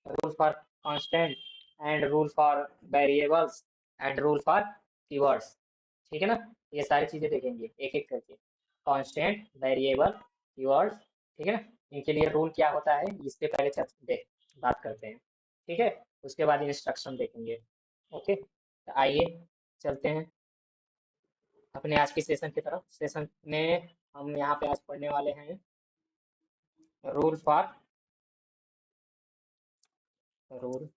rule for constant and rule for variables and rule for keywords। ठीक है ना, ये सारी चीजें देखेंगे एक एक करके, कांस्टेंट, वेरिएबल, कीवर्ड्स। ठीक है ना, इनके लिए रूल क्या होता है इससे पहले देख बात करते हैं। ठीक है, उसके बाद इंस्ट्रक्शन देखेंगे। ओके, तो आइए चलते हैं अपने आज की सेशन की तरफ। सेशन में हम यहाँ पे आज पढ़ने वाले हैं rule for rule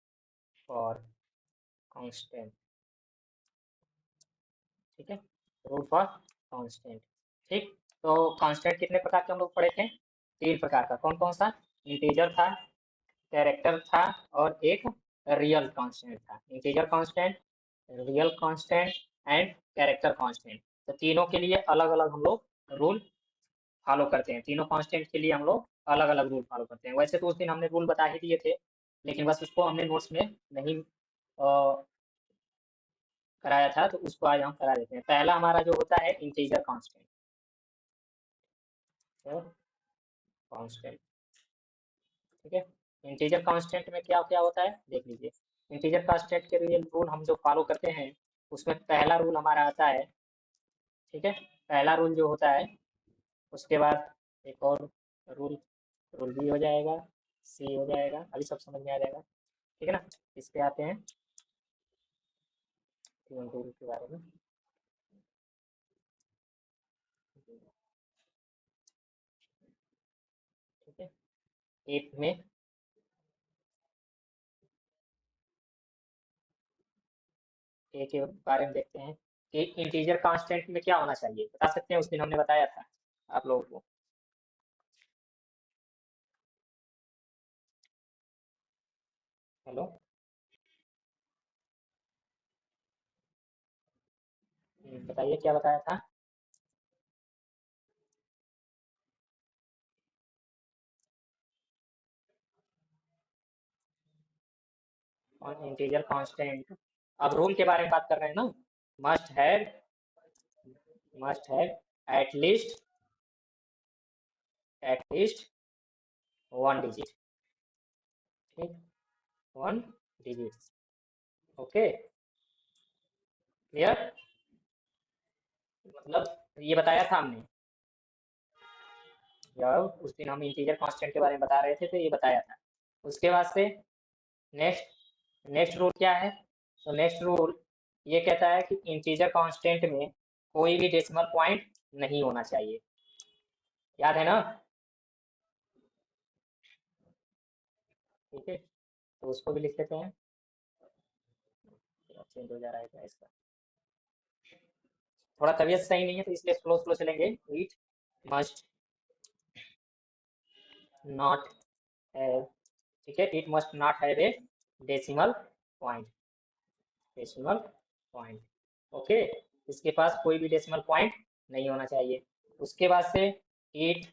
for constant. ठीक है, रूल फॉर कांस्टेंट। ठीक, तो कांस्टेंट कितने प्रकार के हम लोग पढ़े थे? तीन प्रकार का। कौन कौन सा? इंटीजर था, कैरेक्टर था, और एक रियल कांस्टेंट था। Integer constant, real constant and character constant. तो तीनों के लिए अलग अलग हम लोग रूल फॉलो करते हैं। तीनों कांस्टेंट के लिए हम लोग अलग अलग रूल फॉलो करते हैं। वैसे तो उस दिन हमने रूल बता ही दिए थे, लेकिन बस उसको हमने नोट्स में नहीं कराया था, तो उसको आज हम करा देते हैं। पहला हमारा जो होता है इंटीजर कांस्टेंट। तो कांस्टेंट, ठीक है, इंटीजर कांस्टेंट में क्या क्या होता है देख लीजिए। इंटीजर कांस्टेंट के लिए रूल हम जो फॉलो करते हैं, उसमें पहला रूल हमारा आता है। ठीक है, पहला रूल जो होता है, उसके बाद एक और रूल, रूल बी हो जाएगा, सी हो जाएगा, अभी सब समझ में आ जाएगा। ठीक है ना, इस पे आते हैं तीन रूल के बारे में। ठीक है, एक में एक के बारे में देखते हैं कि इंटीजर कांस्टेंट में क्या होना चाहिए, बता सकते हैं? उस दिन हमने बताया था आप लोगों को। हेलो, बताइए क्या बताया था? और इंटीजर कांस्टेंट, अब रूल के बारे में बात कर रहे हैं ना। Must have, must have at least, at least one digit. ठीक, वन डिजिट। Okay, clear? मतलब ये बताया था हमने, जब उस दिन हम इंटीजर कांस्टेंट के बारे में बता रहे थे तो ये बताया था। उसके बाद से नेक्स्ट, नेक्स्ट रूल क्या है? तो नेक्स्ट रूल ये कहता है कि इंटीजर कांस्टेंट में कोई भी डेसिमल पॉइंट नहीं होना चाहिए। याद है ना? ठीक है, तो उसको भी लिख लेते हैं। चेंज हो जा रहा है क्या इसका? थोड़ा तबीयत सही नहीं है तो इसलिए स्लो स्लो चलेंगे। इट मस्ट नॉट हैव, ठीक है, it must not have a decimal point, decimal point. Okay, इसके पास कोई भी डेसिमल पॉइंट नहीं होना चाहिए। उसके बाद से इट,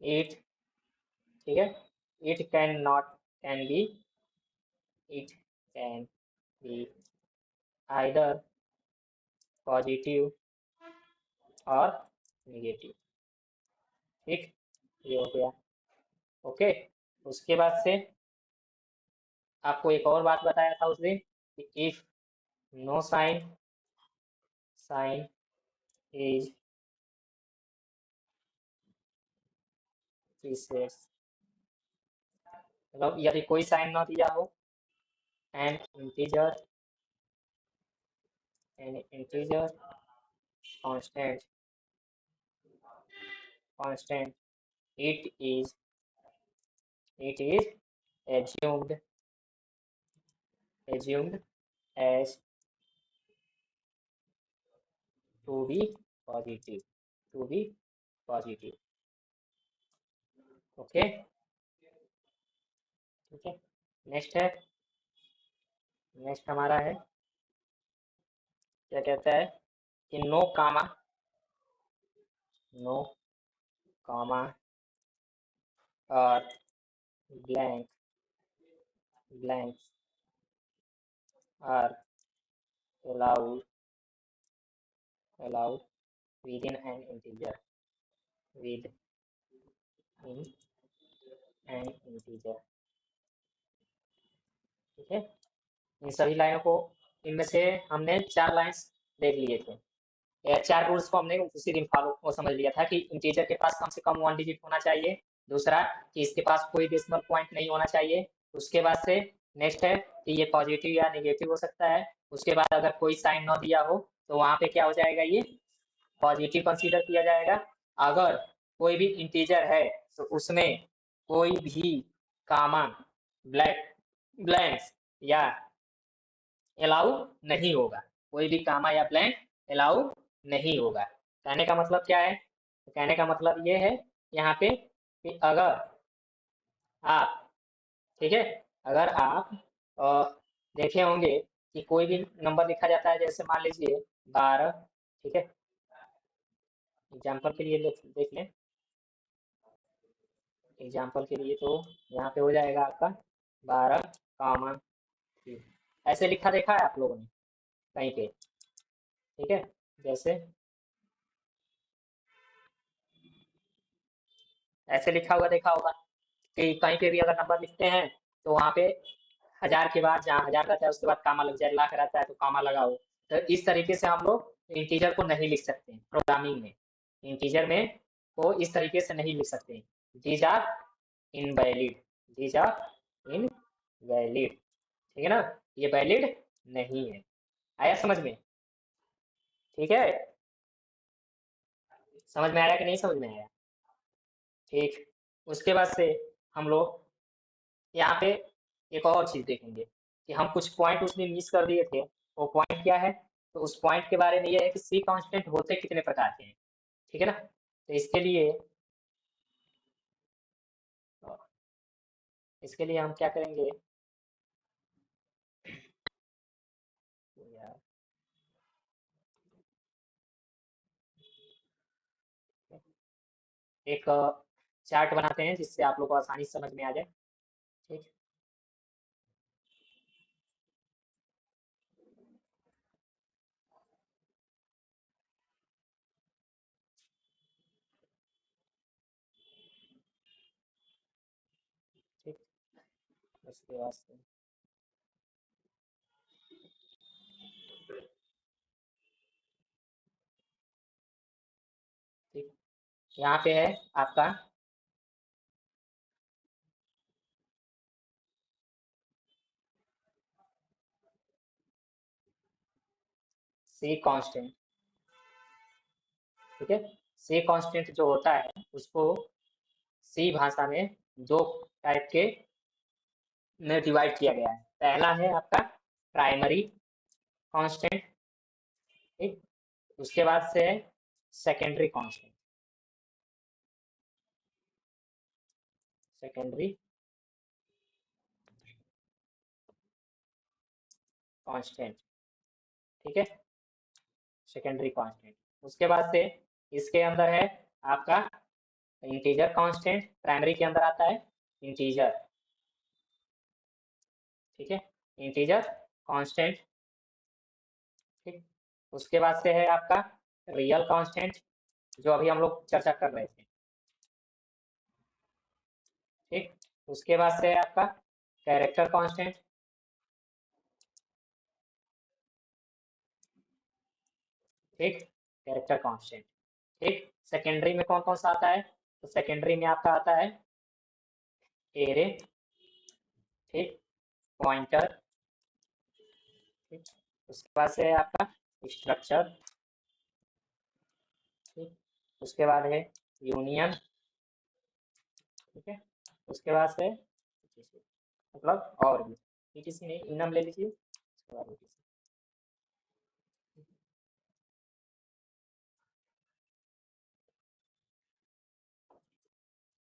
इट, ठीक है, it can not, can be, it can be either positive और निगेटिव। ठीक, ये हो गया। ओके, उसके बाद से आपको एक और बात बताया था उस दिन कि if no sign, sign is precedes, मतलब यदि कोई साइन ना दिया हो, and integer, an integer constant, constant, it is, it is assumed, assumed as to be positive, to be positive। Okay, ठीक है, नेक्स्ट है, नेक्स्ट हमारा है, क्या कहता है कि नो कामा, नो कामा और blank, blank are allowed, allowed within an integer, with in an integer. ठीक है, इन सभी लाइनों को, इनमें से हमने 4 लाइंस देख लिए थे। ये 4 रूल्स को हमने उसी दिन फॉलो वो समझ लिया था कि इंटीजर के पास कम से कम 1 डिजिट होना चाहिए। दूसरा कि इसके पास कोई डेसिमल पॉइंट नहीं होना चाहिए। उसके बाद से नेक्स्ट है कि ये पॉजिटिव या नेगेटिव हो सकता है। उसके बाद अगर कोई साइन ना दिया हो तो वहाँ पे क्या हो जाएगा, ये पॉजिटिव कंसीडर किया जाएगा। अगर कोई भी इंटीजर है तो उसमें कोई भी कामा, ब्लैक ब्लैंक्स या अलाउ नहीं होगा। कोई भी कामा या ब्लैंक अलाउ नहीं होगा। कहने का मतलब क्या है? तो कहने का मतलब ये है यहाँ पे कि अगर आप, ठीक है, अगर आप देखे होंगे कि कोई भी नंबर लिखा जाता है, जैसे मान लीजिए 12, ठीक है, एग्जाम्पल के लिए देख लें। एग्जाम्पल के लिए तो यहाँ पे हो जाएगा आपका 12, ऐसे लिखा देखा है आप लोगों ने कहीं पे? ठीक है, जैसे ऐसे लिखा हुआ देखा होगा कि कहीं पे भी अगर नंबर लिखते हैं तो वहाँ पे 1000 के बाद जहाँ 1000 रहता है उसके बाद कामा लग जाए, लाख रहता है तो कामा लगाओ। तो इस तरीके से हम लोग इंटीजर को नहीं लिख सकते प्रोग्रामिंग में। इंटीजर में को इस तरीके से नहीं लिख सकते। These are invalid, these are invalid. ठीक है ना, ये वैलिड नहीं है। आया समझ में? ठीक है, समझ में आया कि नहीं समझ में आया? ठीक, उसके बाद से हम लोग यहाँ पे एक और चीज देखेंगे कि हम कुछ पॉइंट उसमें मिस कर दिए थे। वो पॉइंट क्या है? तो उस पॉइंट के बारे में ये है कि सी कांस्टेंट होते कितने प्रकार के हैं। ठीक है ना, तो इसके लिए हम क्या करेंगे? तो यार, एक चार्ट बनाते हैं जिससे आप लोग को आसानी से समझ में आ जाए। ठीक, ठीक, उसके बाद से ठीक, यहाँ पे है आपका सी कांस्टेंट। ठीक है, सी कांस्टेंट जो होता है उसको सी भाषा में दो टाइप के में डिवाइड किया गया है। पहला है आपका प्राइमरी कांस्टेंट, ठीक, उसके बाद से है सेकेंडरी कांस्टेंट। सेकेंडरी कांस्टेंट, ठीक है, सेकेंडरी कांस्टेंट। उसके बाद से इसके अंदर है आपका इंटीजर कांस्टेंट। प्राइमरी के अंदर आता है इंटीजर, ठीक है, इंटीजर कांस्टेंट। ठीक, उसके बाद से है आपका रियल कांस्टेंट जो अभी हम लोग चर्चा कर रहे थे। ठीक, उसके बाद से है आपका कैरेक्टर कांस्टेंट। ठीक, कैरेक्टर कांस्टेंट। ठीक, सेकेंडरी में कौन कौन सा आता है? तो सेकेंडरी में आपका आता है एरे, ठीक, पॉइंटर, ठीक, उसके बाद से है आपका स्ट्रक्चर, ठीक, उसके बाद है यूनियन, ठीक है, उसके बाद से मतलब और भी ईटीसी नहीं, इनम ले लीजिए, उसके बाद ETC।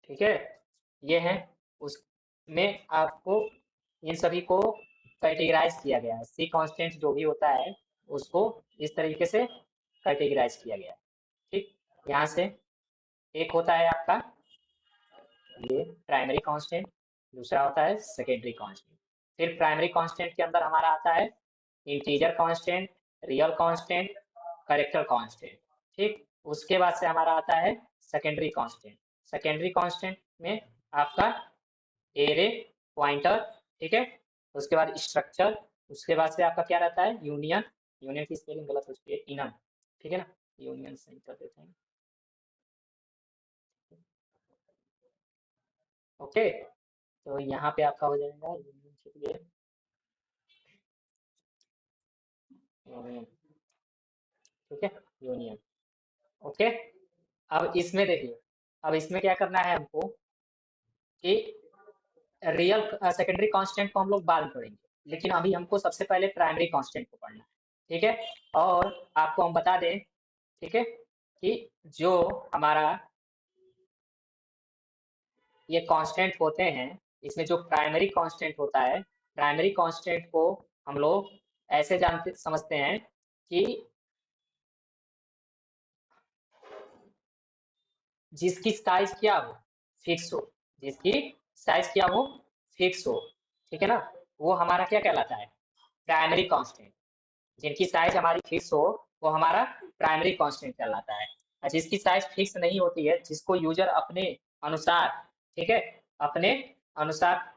ठीक है, ये है, उसमें आपको इन सभी को कैटेगराइज किया गया है। सी कांस्टेंट जो भी होता है उसको इस तरीके से कैटेगराइज किया गया है। ठीक, यहाँ से एक होता है आपका ये प्राइमरी कांस्टेंट, दूसरा होता है सेकेंडरी कांस्टेंट। फिर प्राइमरी कांस्टेंट के अंदर हमारा आता है integer constant, real constant, character constant. ठीक, उसके बाद से हमारा आता है सेकेंडरी कांस्टेंट। सेकेंडरी कांस्टेंट में आपका एरे, पॉइंटर, ठीक है, उसके बाद स्ट्रक्चर, उसके बाद से आपका क्या रहता है, यूनियन, यूनियन की स्पेलिंग गलत हो चुकी है, इनम, ठीक है ना, यूनियन सही कर देते हैं। ओके, तो यहाँ पे आपका हो जाएगा यूनियन के लिए यूनियन, ठीक है, यूनियन। ओके, अब इसमें देखिए, अब इसमें क्या करना है हमको कि रियल सेकेंडरी कांस्टेंट को हम लोग बाद में पढ़ेंगे, लेकिन अभी हमको सबसे पहले प्राइमरी कांस्टेंट को पढ़ना है, ठीक है। और आपको हम बता दें, ठीक है, कि जो हमारा ये कांस्टेंट होते हैं, इसमें जो प्राइमरी कांस्टेंट होता है, प्राइमरी कांस्टेंट को हम लोग ऐसे जानते समझते हैं कि जिसकी साइज क्या हो, फिक्स हो, जिसकी साइज क्या हो, फिक्स हो, ठीक है ना, वो हमारा क्या कहलाता है, प्राइमरी कांस्टेंट। जिनकी साइज हमारी फिक्स हो वो हमारा प्राइमरी कांस्टेंट कहलाता है। और जिसकी साइज फिक्स नहीं होती है, जिसको यूजर अपने अनुसार, ठीक है, अपने अनुसार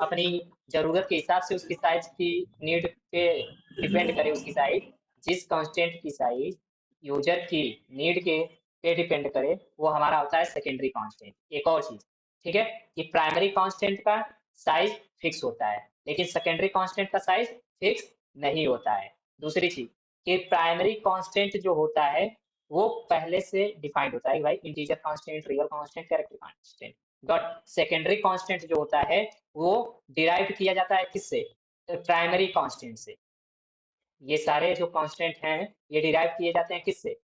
अपनी जरूरत के हिसाब से उसकी साइज की नीड पे डिपेंड करे उसकी साइज, जिस कांस्टेंट की साइज यूजर की नीड के पे डिपेंड करे, वो हमारा होता है सेकेंडरी कांस्टेंट। एक और चीज, ठीक है, कि प्राइमरी कांस्टेंट का साइज फिक्स होता है, लेकिन सेकेंडरी कांस्टेंट का साइज फिक्स नहीं होता है। दूसरी चीज कि प्राइमरी कांस्टेंट जो होता है वो पहले से डिफाइंड होता है कि भाई integer constant, real constant, character constant. But secondary constant जो होता है वो डिराइव किया जाता है किससे, प्राइमरी कांस्टेंट से। ये सारे जो कांस्टेंट हैं ये डिराइव किए जाते हैं किससे,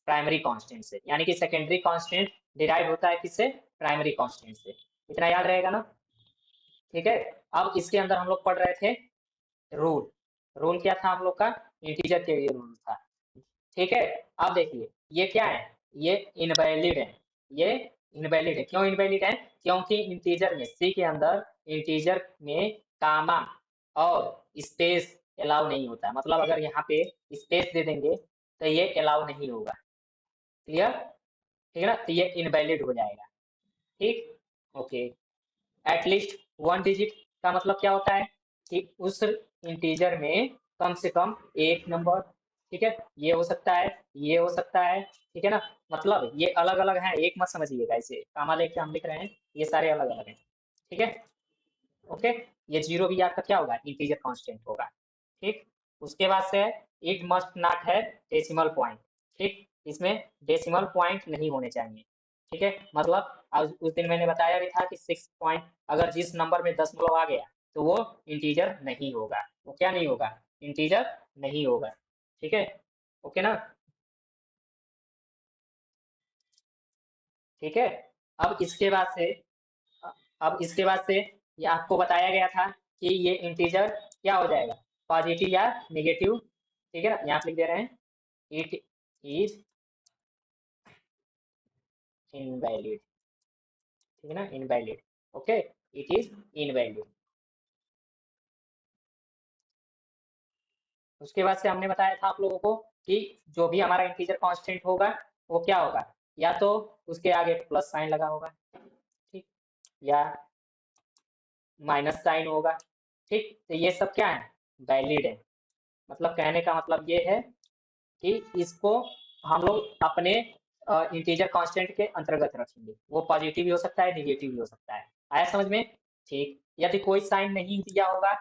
प्राइमरी कांस्टेंट से, यानी कि सेकेंडरी कांस्टेंट डिराइव होता है किससे, प्राइमरी कांस्टेंट से। इतना याद रहेगा ना, ठीक है। अब इसके अंदर हम लोग पढ़ रहे थे रूल, रूल क्या था हम लोग का, इंटीजर के लिए रूल था, ठीक है। अब देखिए ये क्या है, ये इनवैलिड है, ये इनवैलिड है, क्यों इनवैलिड है, क्योंकि इंटीजर में सी के अंदर इंटीजर में कामा और स्पेस अलाउ नहीं होता है, मतलब अगर यहाँ पे स्पेस दे देंगे तो ये अलाउ नहीं होगा, क्लियर, ठीक है ना, तो ये इनवैलिड हो जाएगा, ठीक, ओके। एटलीस्ट वन डिजिट का मतलब क्या होता है कि उस इंटीजर में कम से कम एक नंबर, ठीक है, ये हो सकता है, ये हो सकता है, ठीक है ना, मतलब ये अलग अलग है, एक मत समझिएगा इसे, कामा लेके हम लिख रहे हैं, ये सारे अलग अलग हैं, ठीक है, ओके। ये जीरो भी आपका क्या होगा, इंटीजर कांस्टेंट होगा, ठीक। उसके बाद से इट मस्ट नॉट है डेसिमल पॉइंट, ठीक, इसमें डेसिमल पॉइंट नहीं होने चाहिए, ठीक है, मतलब आज उस दिन मैंने बताया भी था कि 6 पॉइंट, अगर जिस नंबर में दशमलव आ गया तो वो इंटीजर नहीं होगा, वो क्या नहीं होगा, इंटीजर नहीं होगा, ठीक है, ओके ना, ठीक है। अब इसके बाद से अब इसके बाद से ये आपको बताया गया था कि ये इंटीजर क्या हो जाएगा, पॉजिटिव या नेगेटिव, ठीक है ना, यहाँ पे लिख दे रहे हैं इट इज इनवैलिड, ठीक है ना, invalid, okay, it is invalid. उसके बाद से हमने बताया था आप लोगों को कि जो भी हमारा इंटीजर कांस्टेंट होगा वो क्या होगा, या तो उसके आगे प्लस साइन लगा होगा, ठीक, या माइनस साइन होगा, ठीक, तो ये सब क्या है, वैलिड है, मतलब कहने का मतलब ये है कि इसको हम लोग अपने इंटीजर कांस्टेंट के अंतर्गत रखेंगे, वो पॉजिटिव भी हो सकता है, निगेटिव भी हो सकता है, आया समझ में, ठीक। यदि कोई साइन नहीं दिया होगा,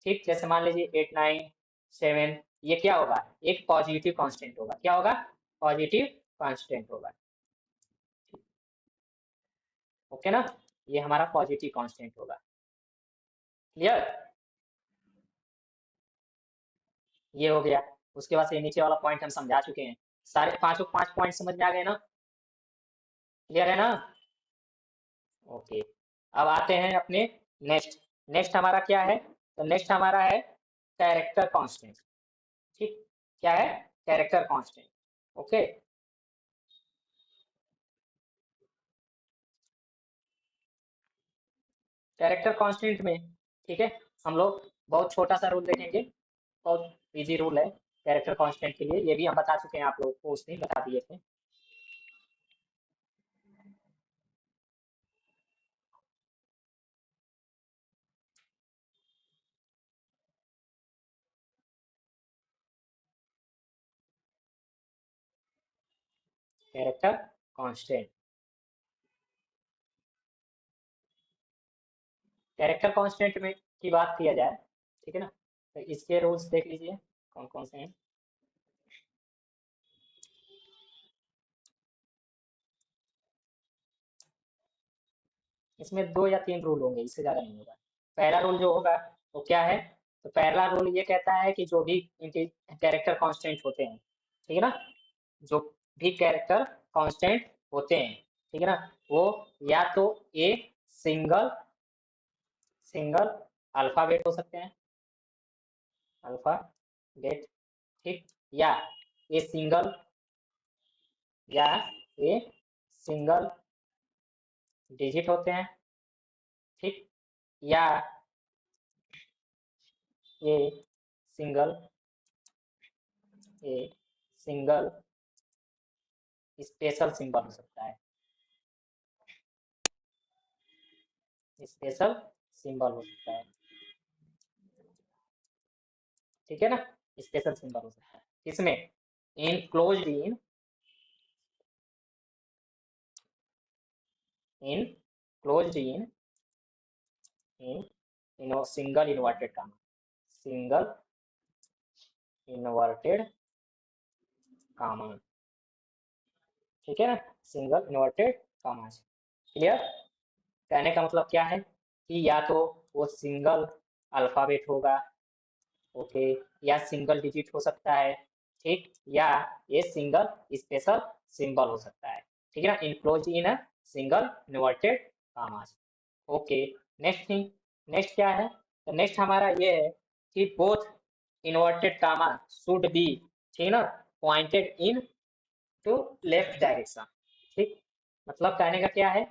ठीक, जैसे मान लीजिए 8 9 7, ये क्या होगा, एक पॉजिटिव कांस्टेंट होगा, क्या होगा, पॉजिटिव कांस्टेंट होगा, ओके ना, ये हमारा पॉजिटिव कांस्टेंट होगा, क्लियर, ये हो गया। उसके बाद से नीचे वाला पॉइंट हम समझा चुके हैं, सारे पांचों 5 पॉइंट समझ में आ गए ना, क्लियर है ना, ओके। अब आते हैं अपने नेक्स्ट, नेक्स्ट हमारा क्या है, तो नेक्स्ट हमारा है कैरेक्टर कांस्टेंट, ठीक, क्या है, character constant, okay. Character constant में, ठीक है, हम लोग बहुत छोटा सा रूल देखेंगे, बहुत इजी रूल है कैरेक्टर कांस्टेंट के लिए, ये भी हम बता चुके हैं आप लोगों को, उस दिन बता दिए थे, कैरेक्टर कांस्टेंट। कैरेक्टर कांस्टेंट में की बात किया जाए, ठीक है ना, तो इसके रूल्स देख लीजिए कौन कौन से हैं। इसमें 2 या 3 रूल होंगे, इससे ज़्यादा नहीं होगा। पहला रूल जो होगा वो क्या है, तो पहला रूल ये कहता है कि जो भी इनके कैरेक्टर कांस्टेंट होते हैं, ठीक है ना, जो भी कैरेक्टर कांस्टेंट होते हैं, ठीक है ना, वो या तो ए सिंगल सिंगल अल्फाबेट हो सकते हैं, अल्फाबेट, ठीक, या ए सिंगल या ए सिंगल डिजिट होते हैं, ठीक, या a single a single special symbol हो सकता है, स्पेशल सिंबल हो सकता है, ठीक है ना, स्पेशल सिंबल हो सकता है इसमें enclosed in closed in single inverted comma, single inverted comma, ठीक है ना, सिंगल इन्वर्टेड कामा। क्लियर? कहने का मतलब क्या है कि या तो वो सिंगल अल्फाबेट होगा, ओके, या सिंगल डिजिट हो सकता है, ठीक, या ये सिंगल स्पेशल सिंबल हो सकता है, ठीक है ना, enclose in a single inverted commas. Okay, next thing, next क्या है, तो नेक्स्ट हमारा ये है कि both inverted comma should be, ठीक ना, pointed in to left direction, ठीक, मतलब कहने का क्या है,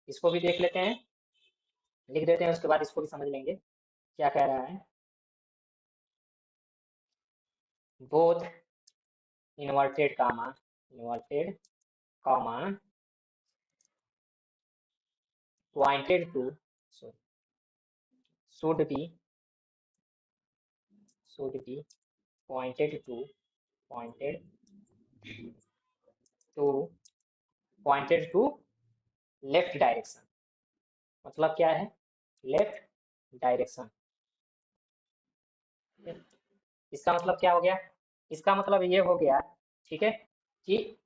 इसको भी देख लेते हैं, लिख देते हैं, उसके बाद इसको भी समझ लेंगे क्या कह रहा है। Both inverted comma, inverted comma pointed to, so should be should be pointed to pointed to pointed to left direction, मतलब क्या है, लेफ्ट डायरेक्शन, इसका मतलब क्या हो गया, इसका मतलब ये हो गया, ठीक है, कि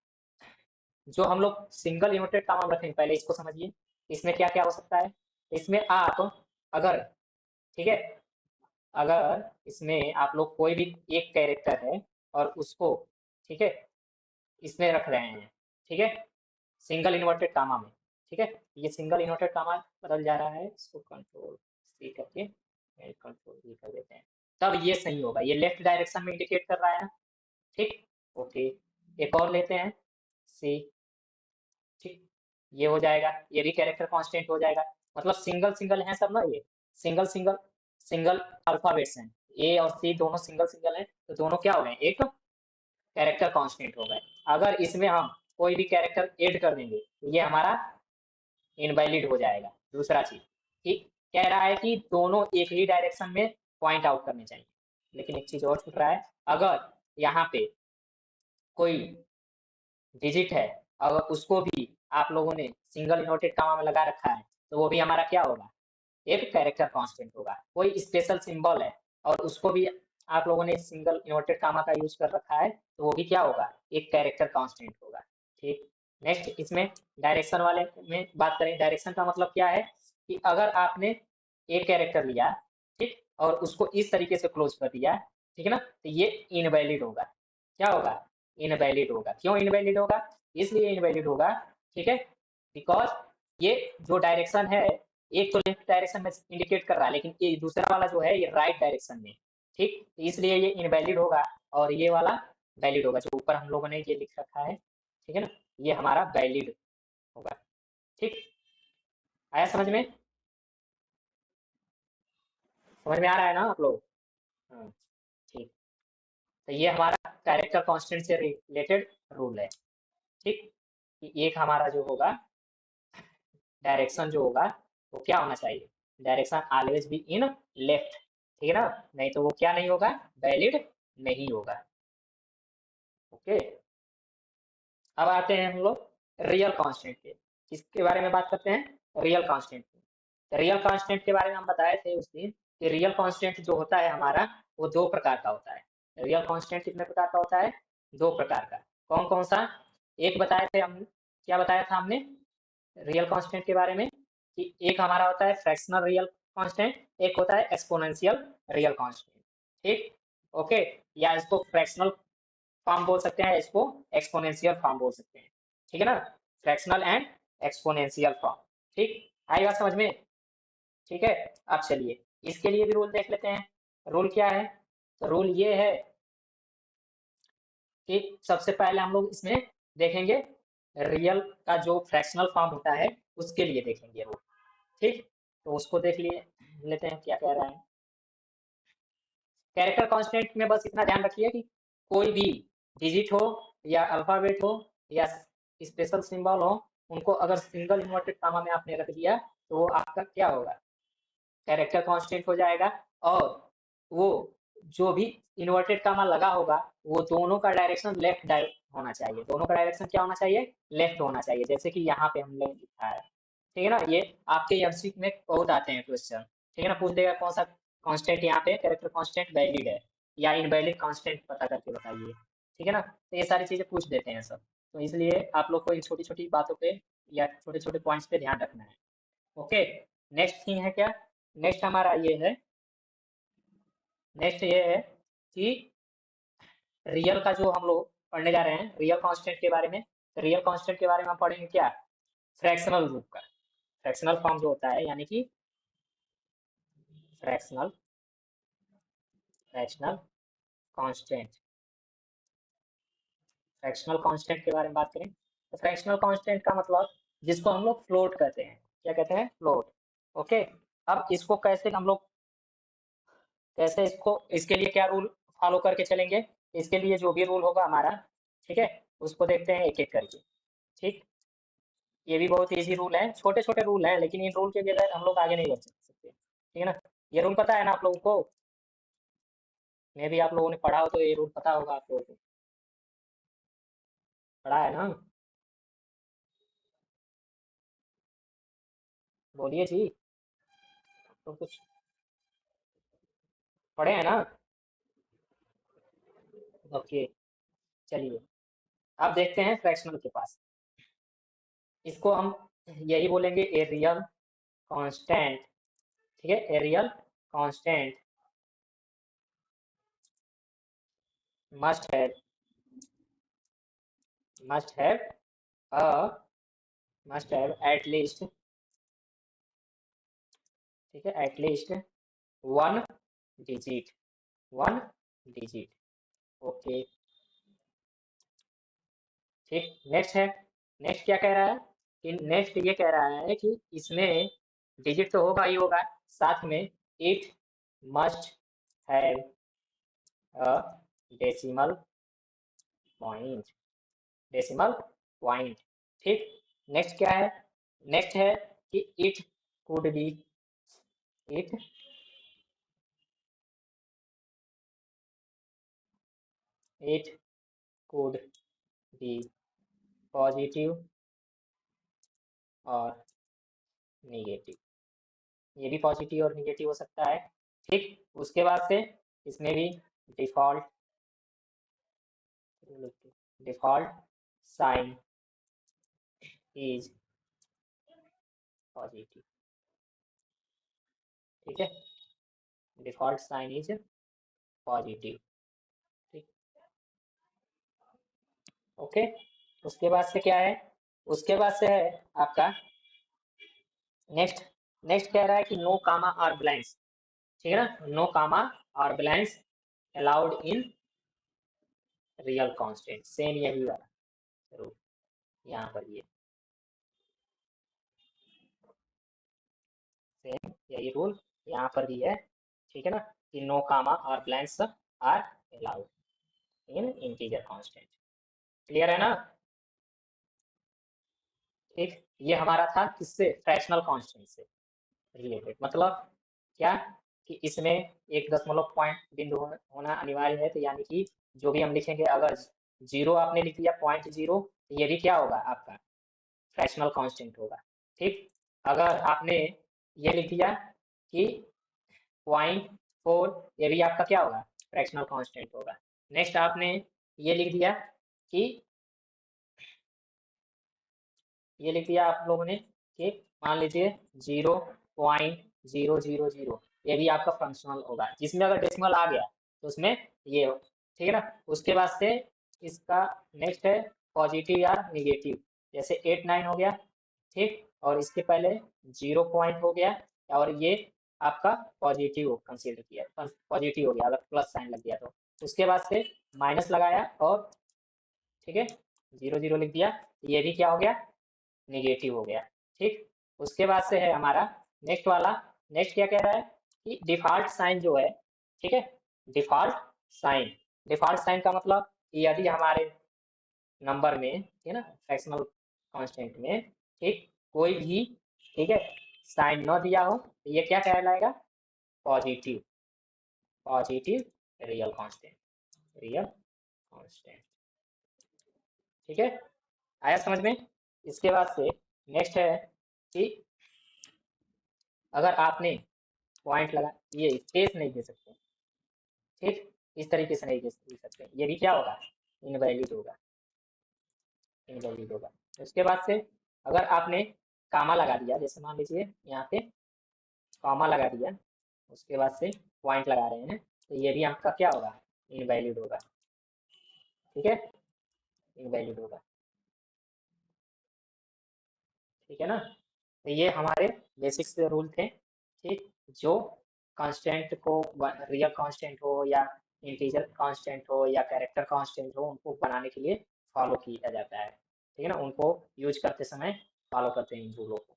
जो हम लोग सिंगल इन्वर्टेड कॉमा रखेंगे, पहले इसको समझिए, इसमें क्या क्या हो सकता है, इसमें आप अगर, ठीक है, अगर इसमें आप लोग कोई भी एक कैरेक्टर है और उसको, ठीक है, इसमें रख रहे हैं, ठीक है, सिंगल इन्वर्टेड कामा में, ठीक है, ये सिंगल इन्वर्टेड कामा बदल जा रहा है, इसको कंट्रोल सी करके कंट्रोल वी कर देते हैं, तब ये सही होगा, ये लेफ्ट डायरेक्शन में इंडिकेट कर रहा है ना, ठीक, ओके, एक और लेते हैं सी, ठीक, ये हो जाएगा, ये भी कैरेक्टर कांस्टेंट हो जाएगा, मतलब सिंगल सिंगल है सब ना, ये सिंगल सिंगल सिंगल अल्फाबेट्स हैं, ए और सी दोनों सिंगल सिंगल हैं, तो दोनों क्या हो गए, एक कैरेक्टर कांस्टेंट हो गए। अगर इसमें हम कोई भी कैरेक्टर ऐड कर देंगे तो ये हमारा इनवैलिड हो जाएगा। दूसरा चीज कि कह रहा है कि दोनों एक ही डायरेक्शन में पॉइंट आउट करने चाहिए, लेकिन एक चीज और छूट रहा है, अगर यहाँ पे कोई डिजिट है, अगर उसको भी आप लोगों ने सिंगल इनवर्टेड कॉमा में लगा रखा है, तो वो भी हमारा क्या होगा, एक कैरेक्टर कांस्टेंट होगा। कोई स्पेशल सिंबल है और उसको भी आप लोगों ने सिंगल इन्वर्टेड कामा का यूज कर रखा है, तो वो भी क्या होगा, एक कैरेक्टर कांस्टेंट होगा, ठीक। नेक्स्ट इसमें डायरेक्शन वाले में बात करें, डायरेक्शन का मतलब क्या है कि अगर आपने एक कैरेक्टर लिया, ठीक, और उसको इस तरीके से क्लोज कर दिया, ठीक है ना, तो ये इनवैलिड होगा, क्या होगा, इनवैलिड होगा। क्यों इनवैलिड होगा, इसलिए इनवैलिड होगा, ठीक है, बिकॉज ये जो डायरेक्शन है, एक तो लेफ्ट डायरेक्शन में इंडिकेट कर रहा है, लेकिन ये दूसरा वाला जो है ये राइट डायरेक्शन में, ठीक, तो इसलिए ये इनवैलिड होगा और ये वाला वैलिड होगा, जो ऊपर हम लोगों ने ये लिख रखा है, ठीक है ना, ये हमारा वैलिड होगा, ठीक, आया समझ में, समझ में आ रहा है ना आप लोग, हाँ, ठीक, तो ये हमारा कैरेक्टर कांस्टेंट से रिलेटेड रूल है, ठीक, कि एक हमारा जो होगा डायरेक्शन जो होगा वो क्या होना चाहिए, direction always be in left, ठीक है ना, नहीं तो वो क्या नहीं होगा, वैलिड नहीं होगा, ओके। अब आते हैं हम लोग रियल कांस्टेंट पे। किसके बारे में बात करते हैं? रियल कांस्टेंट पे। रियल कांस्टेंट के बारे में हम बताए थे उस दिन कि रियल कांस्टेंट जो होता है हमारा, वो दो प्रकार का होता है। रियल कांस्टेंट कितने प्रकार का होता है? दो प्रकार का। कौन कौन सा? एक बताए थे हम, क्या बताया था हमने रियल कांस्टेंट के बारे में? कि एक हमारा होता है फ्रैक्शनल रियल कांस्टेंट, एक होता है एक्सपोनेंशियल रियल कांस्टेंट। ठीक, ओके। या इसको फ्रैक्शनल फॉर्म बोल सकते हैं, इसको एक्सपोनेंशियल फॉर्म बोल सकते हैं। ठीक है ना, फ्रैक्शनल एंड एक्सपोनेंशियल फॉर्म। ठीक, आई बात समझ में? ठीक है। अब चलिए इसके लिए भी रूल देख लेते हैं। रूल क्या है? तो रूल ये है कि सबसे पहले हम लोग इसमें देखेंगे रियल का जो फ्रैक्शनल फॉर्म होता है उसके लिए देखेंगे रूल। ठीक, तो उसको देख लिए लेते हैं क्या कह रहा है। कैरेक्टर कांस्टेंट में बस इतना ध्यान रखिए कि कोई भी डिजिट हो या अल्फाबेट हो या स्पेशल सिंबल हो, उनको अगर सिंगल इन्वर्टेड कामा में आपने रख दिया तो वो आपका क्या होगा? कैरेक्टर कांस्टेंट हो जाएगा। और वो जो भी इन्वर्टेड कामा लगा होगा वो दोनों का डायरेक्शन लेफ्ट होना चाहिए। दोनों का डायरेक्शन क्या होना चाहिए? लेफ्ट होना चाहिए, जैसे कि यहाँ पे हमने लिखा है। ठीक है ना, ये आपके एमसीक्यू में बहुत आते हैं क्वेश्चन। ठीक है ना, पूछ देगा कौन सा कांस्टेंट यहाँ पे कैरेक्टर कांस्टेंट वैलिड है या इनवैलिड कांस्टेंट पता करके बताइए। ठीक है ना, तो ये सारी चीजें पूछ देते हैं सब। तो इसलिए आप लोग को इन छोटी छोटी बातों पे या छोटे छोटे पॉइंट्स पे ध्यान रखना है। ओके, नेक्स्ट थिंग है क्या? नेक्स्ट हमारा ये है, नेक्स्ट ये है कि रियल का जो हम लोग पढ़ने जा रहे हैं रियल कांस्टेंट के बारे में। रियल कांस्टेंट के बारे में हम पढ़ेंगे क्या? फ्रैक्शनल रूप का। फ्रैक्शनल फॉर्म जो होता है, यानी कि fractional fractional constant. Fractional constant के बारे में बात करें तो फ्रैक्शनल कांस्टेंट का मतलब जिसको हम लोग फ्लोट कहते हैं। क्या कहते हैं? फ्लोट। ओके। अब इसको कैसे हम लोग, कैसे इसको, इसके लिए क्या रूल फॉलो करके चलेंगे? इसके लिए जो भी रूल होगा हमारा, ठीक है, उसको देखते हैं एक एक करके। ठीक, ये भी बहुत इजी रूल है, छोटे छोटे रूल हैं, लेकिन इन रूल के बगैर हम लोग आगे नहीं बढ़ सकते। ठीक है ना, ये रूल पता है ना आप लोगों को? मे भी आप लोगों ने पढ़ा हो तो ये रूल पता होगा आप लोगों को। पढ़ा है ना? बोलिए जी। तो कुछ पढ़े हैं ना? ओके, चलिए अब देखते हैं फ्रैक्शनल के पास। इसको हम यही बोलेंगे ए रियल कांस्टेंट। ठीक है, a real constant must have, must have a must have at least, ठीक है, at least one digit, one digit. Okay, ठीक। नेक्स्ट है, नेक्स्ट क्या कह रहा है? कि नेक्स्ट ये कह रहा है कि इसमें डिजिट तो होगा ही होगा, साथ में it must have a decimal point, decimal point. ठीक, नेक्स्ट क्या है? नेक्स्ट है कि it could be, it it could be positive और निगेटिव। ये भी पॉजिटिव और निगेटिव हो सकता है। ठीक, उसके बाद से इसमें भी default, default sign is positive. ठीक है, डिफॉल्ट साइन इज पॉजिटिव। ठीक, ओके। उसके बाद से क्या है? उसके बाद से है आपका नेक्स्ट। नेक्स्ट कह रहा है कि नो कामा और ब्लैंक्स। ठीक है ना, नो कामा और blanks allowed in real constant. Same यही वाला जरूर यहाँ पर ये सेम यही रूल यहाँ पर भी है। ठीक है ना, कि नो कामा और blanks are allowed in integer constant. Clear है ना? ठीक, ये हमारा था किससे? फ्रैक्शनल कांस्टेंट से रिलेटेड। मतलब क्या? कि इसमें एक दशमलव पॉइंट बिंदु होना अनिवार्य है। तो यानी कि जो भी हम लिखेंगे, अगर जीरो आपने लिख दिया, 0.0, ये भी क्या होगा आपका फ्रैक्शनल कांस्टेंट होगा। ठीक, अगर आपने ये लिख दिया कि 0.4, ये भी आपका क्या होगा फ्रैक्शनल कांस्टेंट होगा। नेक्स्ट आपने ये लिख दिया कि ये लिख दिया आप लोगों ने कि मान लीजिए 0.000, ये भी आपका फंक्शनल होगा, जिसमें अगर डेसिमल आ गया तो उसमें ये हो, ठीक है ना। उसके बाद से इसका नेक्स्ट है पॉजिटिव या निगेटिव, जैसे 8 9 हो गया। ठीक, और इसके पहले 0 पॉइंट हो गया, और ये आपका पॉजिटिव कंसीडर किया, पॉजिटिव हो गया अगर प्लस साइन लग गया तो। उसके बाद से माइनस लगाया और ठीक है 0 0 लिख दिया, ये भी क्या हो गया निगेटिव हो गया। ठीक, उसके बाद से है हमारा नेक्स्ट वाला। नेक्स्ट क्या कह रहा है कि डिफॉल्ट साइन जो है, ठीक है, डिफॉल्ट साइन। डिफॉल्ट साइन का मतलब कि यदि हमारे नंबर में, ठीक है ना, फ्रैक्शनल कांस्टेंट में, ठीक, कोई भी, ठीक है, साइन न दिया हो तो ये क्या कहलाएगा positive, positive real constant, real constant. ठीक है, आया समझ में। इसके बाद से नेक्स्ट है कि अगर आपने पॉइंट लगा, ये स्पेस नहीं दे सकते, ठीक, इस तरीके से नहीं दे सकते, ये भी क्या होगा इनवैलिड होगा, इनवैलिड होगा। उसके बाद से अगर आपने कामा लगा दिया, जैसे मान लीजिए यहाँ पे कामा लगा दिया, उसके बाद से पॉइंट लगा रहे हैं, तो ये भी आपका क्या होगा इनवैलिड होगा। ठीक है, इनवैलिड होगा। ठीक है ना, तो ये हमारे बेसिक्स रूल थे। ठीक, जो कांस्टेंट को, रियल कांस्टेंट हो या इंटीजर कांस्टेंट हो या कैरेक्टर कांस्टेंट हो, उनको बनाने के लिए फॉलो किया जाता है। ठीक है ना, उनको यूज करते समय फॉलो करते हैं इन रूलों को।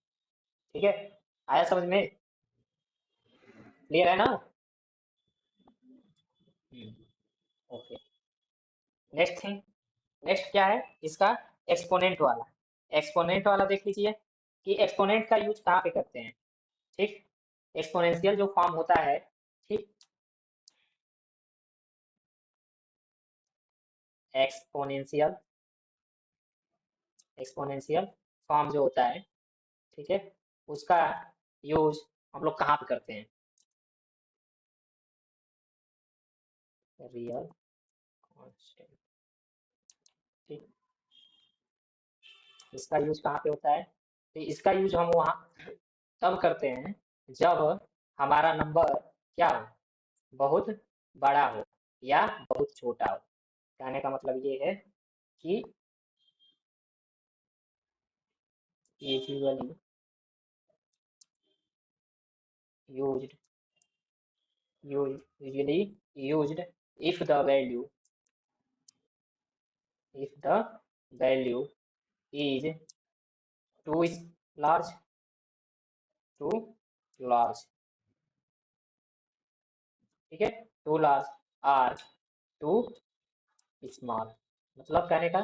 ठीक है, आया समझ में, क्लियर है ना। ओके, नेक्स्ट थिंग, नेक्स्ट क्या है इसका एक्सपोनेंट वाला। एक्सपोनेंट वाला देख लीजिए कि एक्सपोनेंट का यूज कहाँ पे करते हैं। ठीक, एक्सपोनेंशियल जो फॉर्म होता है, ठीक, एक्सपोनेंशियल, एक्सपोनेंशियल फॉर्म जो होता है, ठीक है, उसका यूज हम लोग कहाँ पे करते हैं, रियल कांस्टेंट। ठीक, इसका यूज कहाँ पे होता है, तो इसका यूज हम वहाँ तब करते हैं जब हमारा नंबर क्या हो, बहुत बड़ा हो या बहुत छोटा हो। कहने का मतलब ये है कि usually used, usually used if the value, if the value is too large, too large, ठीक है, too large or too small। मतलब कहने का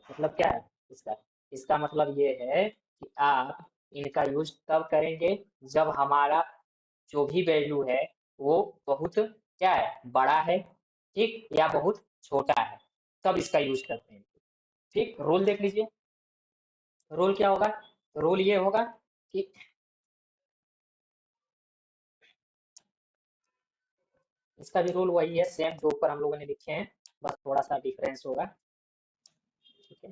मतलब क्या है इसका, इसका मतलब ये है कि आप इनका यूज तब करेंगे जब हमारा जो भी वैल्यू है वो बहुत क्या है बड़ा है, ठीक, या बहुत छोटा है, तब इसका यूज करते हैं। ठीक, रूल देख लीजिए, रूल क्या होगा, रूल ये होगा कि इसका भी रूल वही है सेम जो ऊपर हम लोगों ने लिखे हैं, बस थोड़ा सा डिफरेंस होगा। ठीक है,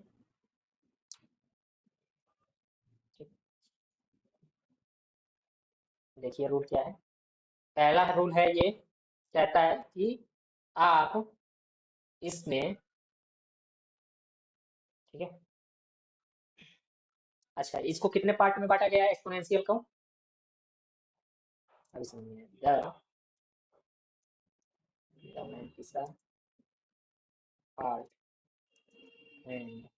ठीक, देखिए रूल क्या है। पहला रूल है ये, कहता है कि आप इसमें, ठीक है, अच्छा इसको कितने पार्ट में बांटा गया है एक्सपोनेंशियल को, अभी समझिए, the mantissa part and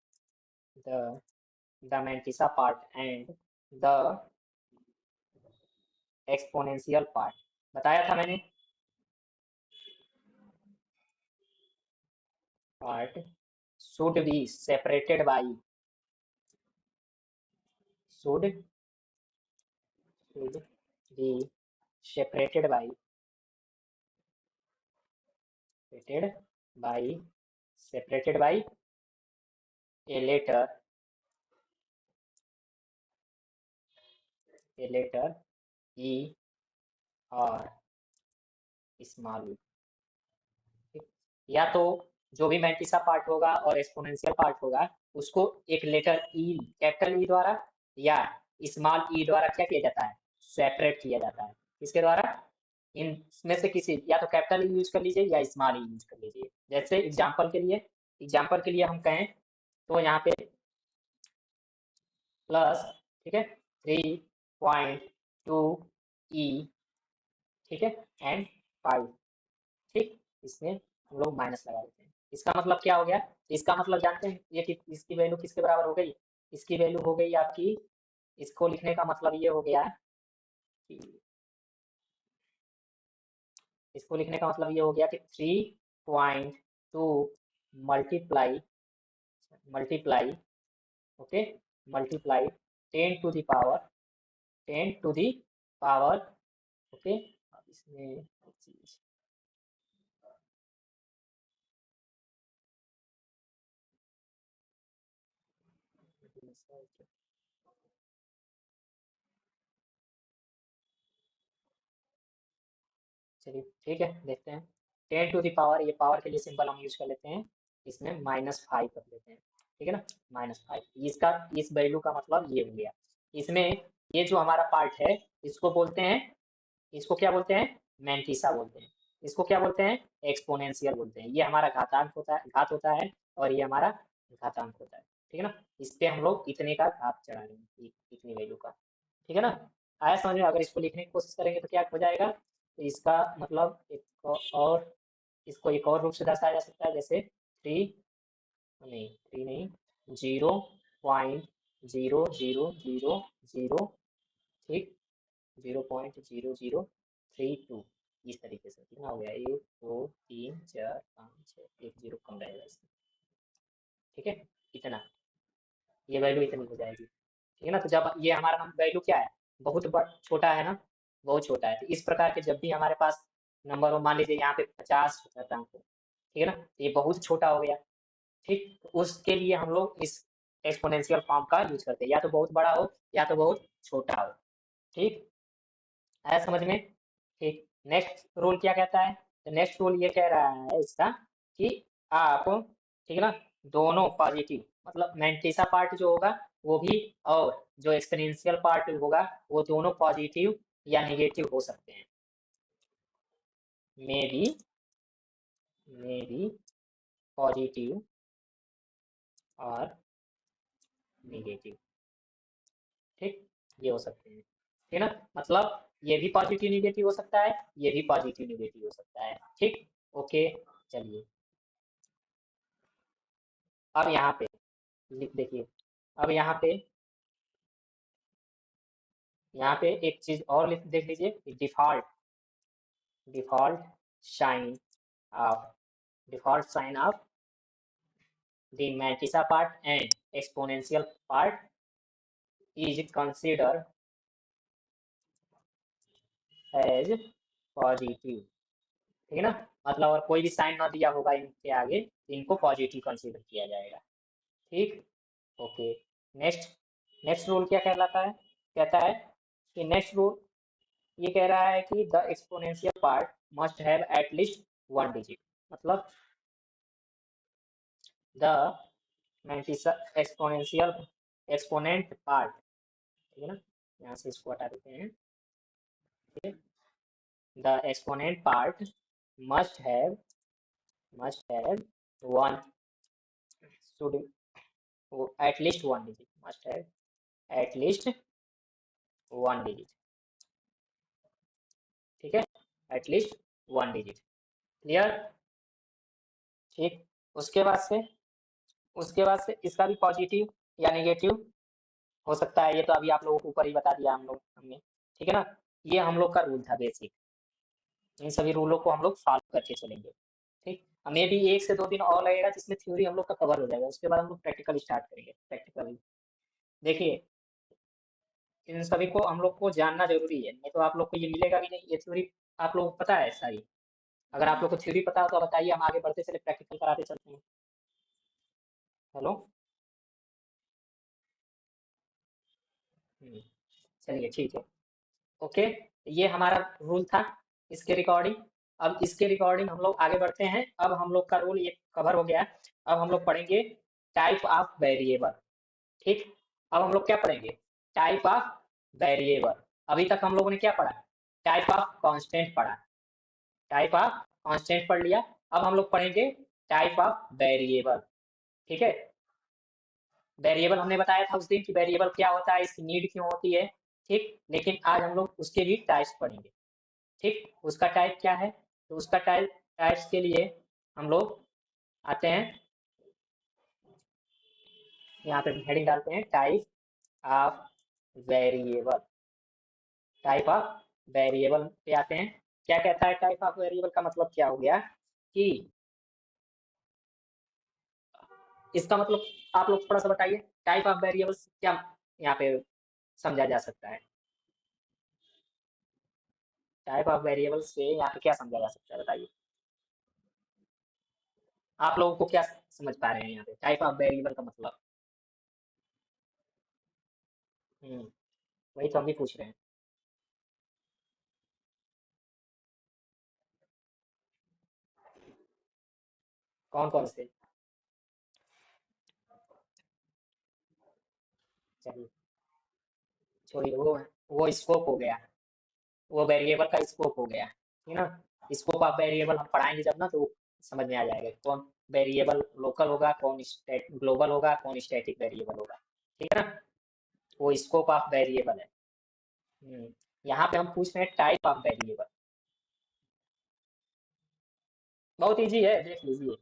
the mantissa part and the exponential part, बताया था मैंने, part should be separated by, should should be separated by, separated by, separated by a letter E or small e, ठीक? या तो जो भी mantissa part होगा और एक्सपोनेंशियल पार्ट होगा उसको एक लेटर ई, कैपिटल ई द्वारा या स्मॉल ई द्वारा क्या किया जाता है, सेपरेट किया जाता है। किसके द्वारा, इनमें से किसी, या तो कैपिटल ई यूज कर लीजिए या स्मॉल ई यूज कर लीजिए। जैसे एग्जाम्पल के लिए हम कहें तो यहाँ पे प्लस, ठीक है, 3.2 ई, ठीक है, एंड 5, ठीक। इसमें हम लोग माइनस लगा देते हैं। इसका मतलब क्या हो गया, इसका मतलब जानते हैं ये कि इसकी वैल्यू किसके बराबर हो गई, इसकी वैल्यू हो गई आपकी, इसको लिखने का मतलब ये हो गया कि, इसको लिखने का मतलब ये हो गया कि 3.2 multiply multiply okay, multiply 10 to the power okay. अब इसमें एक चीज, चलिए ठीक है, देखते हैं। 10 टू दी पावर, ये पावर के लिए सिंबल हम यूज कर लेते हैं, इसमें -5 कर लेते हैं, ठीक है ना, -5। इसका, इस वैल्यू का मतलब ये हो गया। इसमें ये जो हमारा पार्ट है इसको बोलते हैं, इसको क्या बोलते हैं, मैंटिसा बोलते हैं। इसको क्या बोलते हैं, एक्सपोनेंशियल बोलते हैं। ये हमारा घातांक होता है, घात होता है, और ये हमारा घातांक होता है, ठीक है ना। इस पे हम लोग इतने का घात चढ़ा रहे हैं, इतनी वैल्यू का, ठीक है ना। आया समझ में। अगर इसको लिखने की कोशिश करेंगे तो क्या हो जाएगा, तो इसका मतलब एक और, इसको एक और रूप से दर्शाया जा सकता है, जैसे थ्री नहीं, 0.00000, ठीक, 0.0032, इस तरीके से कितना हो गया, 1 2 3 4 5 6, एक जीरो कम रहेगा इसमें, ठीक है, इतना, ये वैल्यू इतनी हो जाएगी, ठीक है ना। तो जब ये हमारा वैल्यू क्या है, बहुत छोटा है ना, बहुत छोटा है, तो इस प्रकार के जब भी हमारे पास नंबर हो, मान लीजिए यहाँ पे 50 शतांक हो, ठीक है ना, तो ये बहुत छोटा हो गया, ठीक। तो उसके लिए हम लोग इस एक्सपोनेंशियल फॉर्म का यूज करते हैं, या तो बहुत बड़ा हो या तो बहुत छोटा हो, ठीक। आया समझ में, ठीक। नेक्स्ट रूल क्या कहता है, तो नेक्स्ट रूल ये कह रहा है इसका कि आप, ठीक है ना, दोनों पॉजिटिव, मतलब मैंटिसा पार्ट जो होगा वो भी, और जो एक्सपोनेंशियल पार्ट होगा वो दोनों पॉजिटिव या नेगेटिव हो सकते हैं। मे बी पॉजिटिव और नेगेटिव, ठीक, ये हो सकते हैं, ठीक है ना। मतलब ये भी पॉजिटिव नेगेटिव हो सकता है, ये भी पॉजिटिव नेगेटिव हो सकता है, ठीक। ओके, चलिए अब यहाँ पे लिख देखिए, अब यहाँ पे एक चीज और लिख देख लीजिए, default sign of default sign of the mantissa part and exponential part is consider as positive, ठीक है ना। मतलब और कोई भी साइन ना दिया होगा इनके आगे, इनको पॉजिटिव कंसीडर किया जाएगा, ठीक। ओके, नेक्स्ट नेक्स्ट रूल क्या कहलाता है, कहता है कि नेक्स्ट रूल ये कह रहा है कि the exponential part must have at least 1 digit, मतलब द एक्सपोनेंशियल एक्सपोनेंट पार्ट, ठीक है ना, यहाँ से इसको हटा देते हैं, ठीक है। The exponent part must have one should at least 1 digit, must have at least 1 digit, ठीक है, एट लीस्ट 1 डिजिट, क्लियर, ठीक। उसके बाद से इसका भी पॉजिटिव या नेगेटिव हो सकता है, ये तो अभी आप लोगों को ऊपर ही बता दिया हमने, ठीक है ना। ये हम लोग का रूल था बेसिक, इन सभी रूलों को हम लोग फॉलो करके चलेंगे, ठीक। हमें भी 1 से 2 दिन और लगेगा जिसमें थ्योरी हम लोग का कवर हो जाएगा, उसके बाद हम लोग प्रैक्टिकल स्टार्ट करेंगे, प्रैक्टिकल। देखिए, इन सभी को हम लोग को जानना जरूरी है, नहीं तो आप लोग को ये मिलेगा भी नहीं, ये थ्योरी आप लोग को पता है सारी। अगर आप लोग को थ्योरी पता हो तो बताइए, हम आगे बढ़ते चले, प्रैक्टिकल कराते चलते हैं। हेलो। हम्म, चलिए ठीक है। ओके, ये हमारा रूल था इसके रिकॉर्डिंग। अब इसके रिकॉर्डिंग हम लोग आगे बढ़ते हैं। अब हम लोग का रूल ये कवर हो गया। अब हम लोग पढ़ेंगे टाइप ऑफ वेरिएबल। ठीक, अब हम लोग क्या पढ़ेंगे? Type of variable. अभी तक हम लोगों ने क्या पढ़ा? टाइप ऑफ कांस्टेंट पढ़ा। टाइप ऑफ कांस्टेंट पढ़ लिया। अब हम लोग पढ़ेंगे टाइप ऑफ वेरिएबल। ठीक है, वेरिएबल हमने बताया था उस दिन कि वेरिएबल क्या होता है, इसकी नीड क्यों होती है। ठीक, लेकिन आज हम लोग उसके भी टाइप्स पढ़ेंगे। ठीक, उसका टाइप क्या है? तो उसका टाइप्स के लिए हम लोग आते हैं, यहाँ पे हेडिंग डालते हैं type of variable. Type of variable पे आते हैं। क्या कहता है टाइप ऑफ वेरिएबल का मतलब क्या हो गया कि इसका मतलब आप लोग थोड़ा सा बताइए, टाइप ऑफ वेरिएबल्स क्या यहाँ पे समझा जा सकता है? टाइप ऑफ वेरिएबल से यहाँ पे क्या समझा जा सकता है, बताइए। आप लोगों को क्या समझ पा रहे हैं यहाँ पे टाइप ऑफ वेरिएबल का मतलब? हम्म, वही तो हम भी पूछ रहे हैं। कौन कौन से? चलिए छोड़िए, वो स्कोप हो गया। वो वेरिएबल का स्कोप हो गया, ठीक है ना। स्कोप ऑफ वेरिएबल हम पढ़ाएंगे जब ना, तो समझ में आ जाएगा कौन वेरिएबल लोकल होगा, कौन ग्लोबल होगा, कौन स्टैटिक वेरिएबल होगा। ठीक है ना, वो स्कोप ऑफ वेरिएबल है। हम्म, यहाँ पे हम पूछ रहे हैं टाइप ऑफ वेरिएबल। बहुत इजी है, देख लीजिए।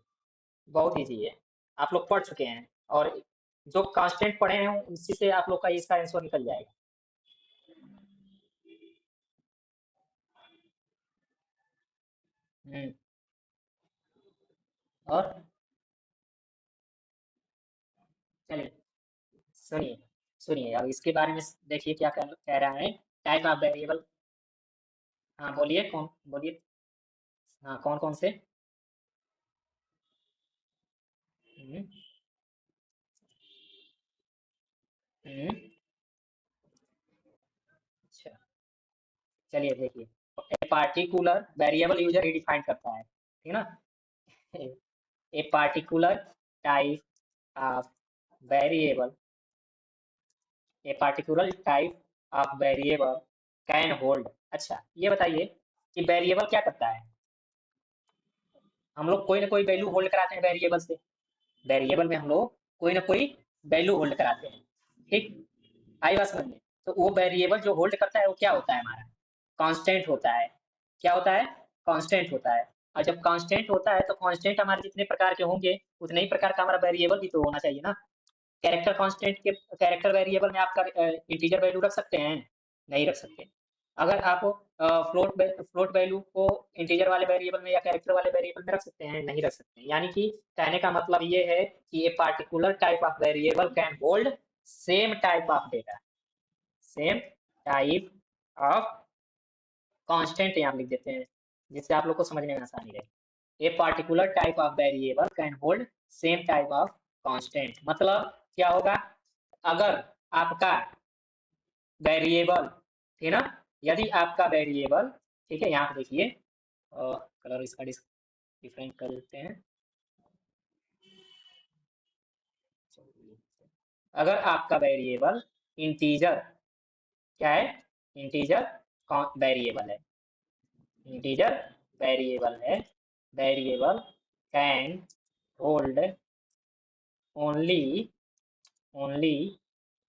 बहुत इजी है, आप लोग पढ़ चुके हैं। और जो कांस्टेंट पढ़े हैं उसी से आप लोग का इसका आंसर निकल जाएगा। हम्म, और चलिए सुनिए, सुनिए अब इसके बारे में देखिए क्या कह रहा है टाइप ऑफ वेरिएबल। हाँ बोलिए, कौन बोलिए। हाँ, कौन कौन से? हम्म, हम्म, अच्छा, चलिए देखिए। A particular variable user he define करता है, ठीक है ना। A particular type of variable, a particular type of variable can hold. अच्छा, ये बताइए कि वेरिएबल क्या करता है? हम लोग कोई ना कोई वैल्यू होल्ड कराते हैं वेरिएबल से। वेरिएबल में हम लोग कोई ना कोई वैल्यू होल्ड कराते हैं। ठीक, आई बात समझ में? तो वो वेरिएबल जो होल्ड करता है वो क्या होता है हमारा? कांस्टेंट होता है। क्या होता है? कांस्टेंट होता है। और जब कांस्टेंट होता है तो कांस्टेंट हमारे जितने प्रकार के होंगे उतने ही प्रकार का हमारा वेरिएबल भी तो होना चाहिए ना। कैरेक्टर कांस्टेंट के कैरेक्टर वेरिएबल में आपका इंटीजर वैल्यू रख सकते हैं? नहीं रख सकते। अगर आप फ्लोट वैल्यू को इंटीजर वाले वेरिएबल में या कैरेक्टर वाले वेरिएबल में रख सकते हैं? नहीं रख सकते। यानी कि कहने का मतलब ये है कि ये particular type of variable can hold same type of data, same type of constant यहाँ लिख देते हैं जिससे आप लोग को समझने में आसानी रहे। A particular type of variable can hold same type of constant. मतलब क्या होगा? अगर आपका वेरिएबल, ठीक है ना, यदि आपका वेरिएबल, ठीक है, यहाँ पे देखिए कलर इसका डिफरेंट कर देते हैं। अगर आपका वेरिएबल इंटीजर, क्या है? इंटीजर वेरिएबल है, इंटीजर वेरिएबल है, variable can hold only only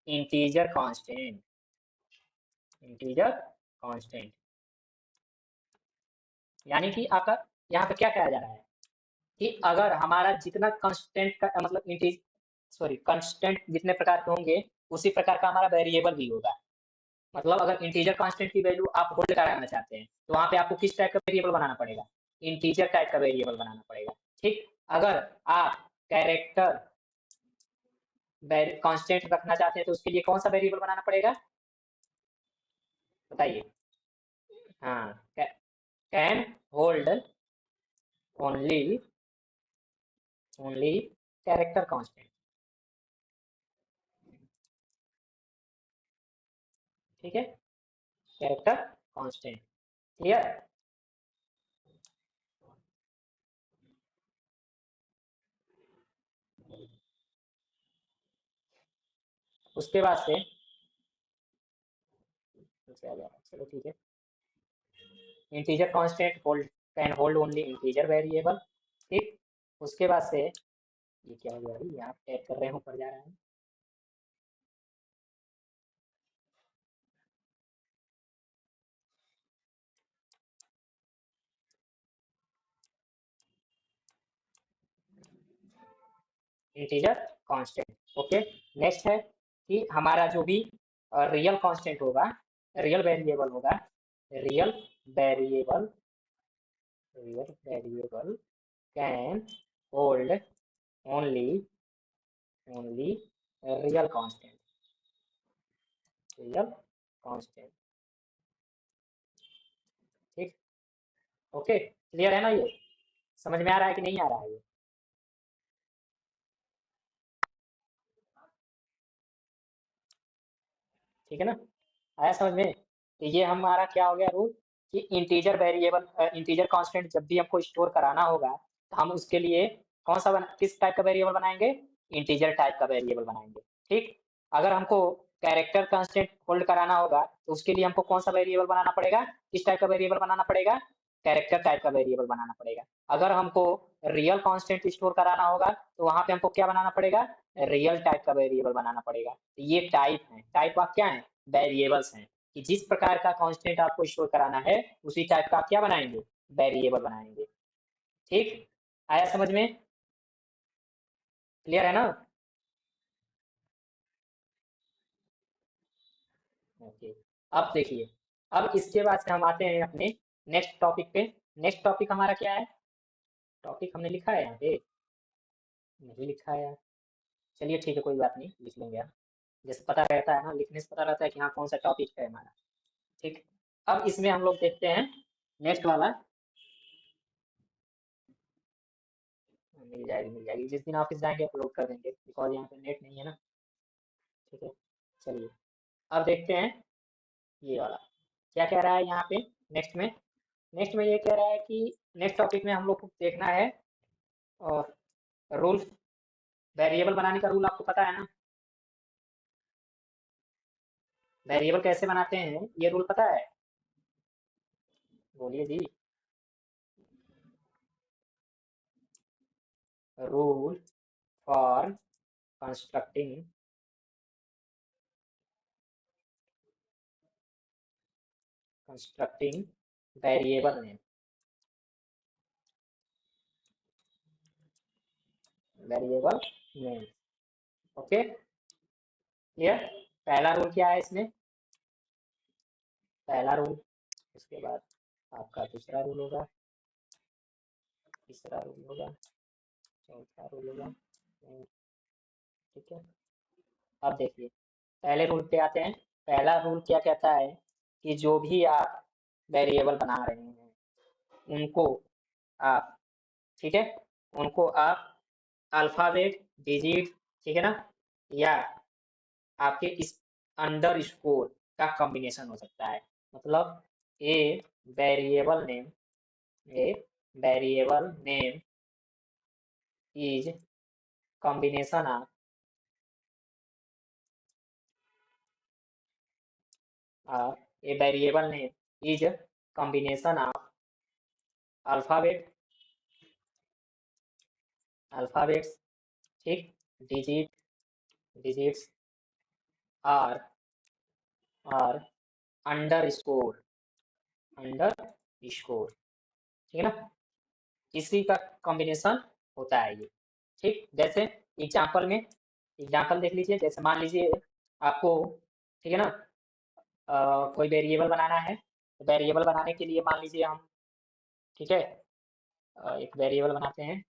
integer constant, integer constant. यानी कि आपका यहाँ पे क्या कहा जा रहा है कि अगर हमारा जितना कांस्टेंट का मतलब इंटीज सॉरी कांस्टेंट जितने प्रकार के होंगे उसी प्रकार का हमारा वेरिएबल भी होगा। मतलब अगर इंटीजर कांस्टेंट की वैल्यू आप होल्ड कराना चाहते हैं तो वहां पे आपको किस टाइप का वेरिएबल बनाना पड़ेगा? इंटीजर टाइप का वेरिएबल बनाना पड़ेगा। ठीक, अगर आप कैरेक्टर कांस्टेंट रखना चाहते हैं तो उसके लिए कौन सा वेरिएबल बनाना पड़ेगा? बताइए। हाँ, can hold only only character constant. ठीक है, कैरेक्टर कांस्टेंट। क्लियर। उसके बाद से चलो ठीक है, integer constant hold can hold only integer variable. ठीक, उसके बाद से ये क्या हो गया भाई, यहाँ टैग कर रहे हैं ऊपर जा रहा है। Integer constant. ओके, नेक्स्ट है कि हमारा जो भी रियल कांस्टेंट होगा, रियल वेरिएबल होगा, real variable, real variable can hold only only real constant, real constant. ठीक, ओके, क्लियर है ना, ये समझ में आ रहा है कि नहीं आ रहा है ये? ठीक है ना, आया समझ में? तो ये हमारा क्या हो गया रूल, कि इंटीजर वेरिएबल, इंटीजर कांस्टेंट जब भी हमको स्टोर कराना होगा तो हम उसके लिए कौन सा किस टाइप का वेरिएबल बनाएंगे, इंटीजर टाइप का वेरिएबल बनाएंगे। ठीक, अगर हमको कैरेक्टर कांस्टेंट होल्ड कराना होगा तो उसके लिए हमको कौन सा वेरिएबल बनाना पड़ेगा, किस टाइप का वेरिएबल बनाना पड़ेगा, कैरेक्टर टाइप का वेरिएबल बनाना पड़ेगा। अगर हमको रियल कांस्टेंट स्टोर कराना होगा तो वहां पे हमको क्या बनाना पड़ेगा, रियल टाइप का वेरिएबल बनाना पड़ेगा। तो ये टाइप है, टाइप ऑफ क्या है, वेरिएबल्स हैं, कि जिस प्रकार का कांस्टेंट आपको स्टोर कराना है उसी टाइप का आप क्या बनाएंगे, वेरिएबल बनाएंगे। ठीक, आया समझ में? क्लियर है ना? ओके, अब देखिए, अब इसके बाद से हम आते हैं अपने नेक्स्ट टॉपिक पे। नेक्स्ट टॉपिक हमारा क्या है, टॉपिक हमने लिखा है यहाँ पे, नहीं लिखा है यार। चलिए ठीक है, कोई बात नहीं, लिख लेंगे यार, जैसे पता रहता है ना, लिखने से पता रहता है कि हाँ कौन सा टॉपिक है हमारा। ठीक, अब इसमें हम लोग देखते हैं नेक्स्ट वाला। मिल जाएगी, जिस दिन ऑफिस जाएंगे अपलोड कर देंगे, बिकॉज यहाँ पे नेट नहीं है ना। ठीक है, चलिए, अब देखते हैं ये वाला क्या कह रहा है यहाँ पे। नेक्स्ट में, नेक्स्ट में ये कह रहा है कि नेक्स्ट टॉपिक में हम लोग को देखना है, और रूल, वेरिएबल बनाने का रूल आपको पता है ना, वेरिएबल कैसे बनाते हैं ये रूल पता है? बोलिए जी। Rule for constructing, constructing variable name, variable name. Okay, clear. पहला रूल क्या है इसमें, पहला रूल, उसके बाद आपका दूसरा रूल होगा, तीसरा रूल होगा, चौथा रूल होगा। ठीक है, अब देखिए, पहले रूल पे आते हैं। पहला रूल क्या कहता है, कि जो भी आप वेरिएबल बना रहे हैं उनको आप, ठीक है, उनको आप अल्फाबेट, डिजिट, ठीक है ना, या आपके इस अंडर स्कोर का कॉम्बिनेशन हो सकता है। मतलब a variable name, a variable name is combination of, a variable name is combination of alphabet, alphabets, ठीक, digit, digits, और अंडर स्कोर, अंडर स्कोर, ठीक है ना, इसी का कॉम्बिनेशन होता है ये। ठीक, जैसे एग्जाम्पल में, एग्जाम्पल देख लीजिए, जैसे मान लीजिए आपको, ठीक है ना, कोई वेरिएबल बनाना है, तो वेरिएबल बनाने के लिए मान लीजिए हम, ठीक है, एक वेरिएबल बनाते हैं,